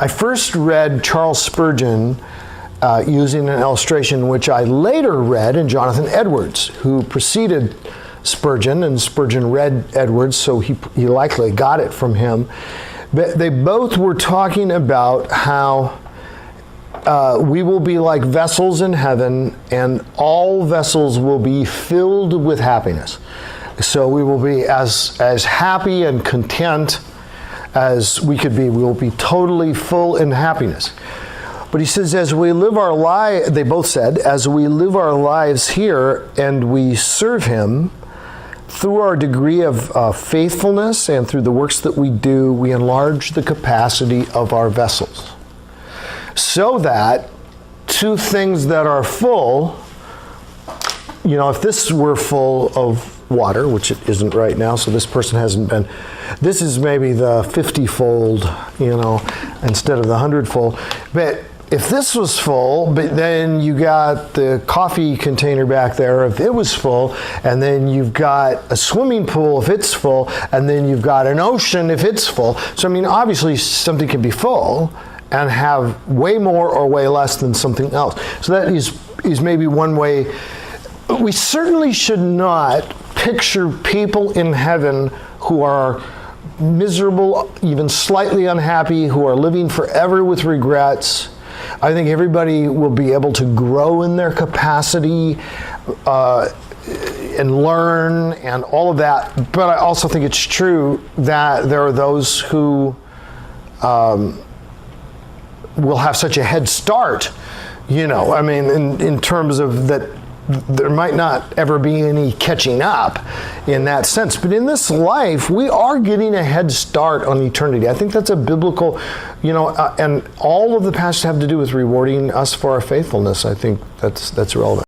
I first read Charles Spurgeon using an illustration which I later read in Jonathan Edwards, who preceded Spurgeon, and Spurgeon read Edwards, so he likely got it from him. But they both were talking about how we will be like vessels in heaven, and all vessels will be filled with happiness. So we will be as happy and content as we could be. We will be totally full in happiness. But he says, as we live our life, they both said, as we live our lives here and we serve him, through our degree of faithfulness and through the works that we do, we enlarge the capacity of our vessels. So that two things that are full, if this were full of water, which it isn't right now, so this person hasn't been, this is maybe the 50-fold, instead of the 100-fold. But if this was full, but then you got the coffee container back there, if it was full, and then you've got a swimming pool if it's full, and then you've got an ocean if it's full. So, obviously something can be full and have way more or way less than something else. So that is maybe one way. We certainly should not picture people in heaven who are miserable, even slightly unhappy, who are living forever with regrets. I think everybody will be able to grow in their capacity and learn and all of that. But I also think it's true that there are those who will have such a head start, in terms of that there might not ever be any catching up in that sense. But in this life, we are getting a head start on eternity. I think that's a biblical, and all of the passages have to do with rewarding us for our faithfulness. I think that's relevant.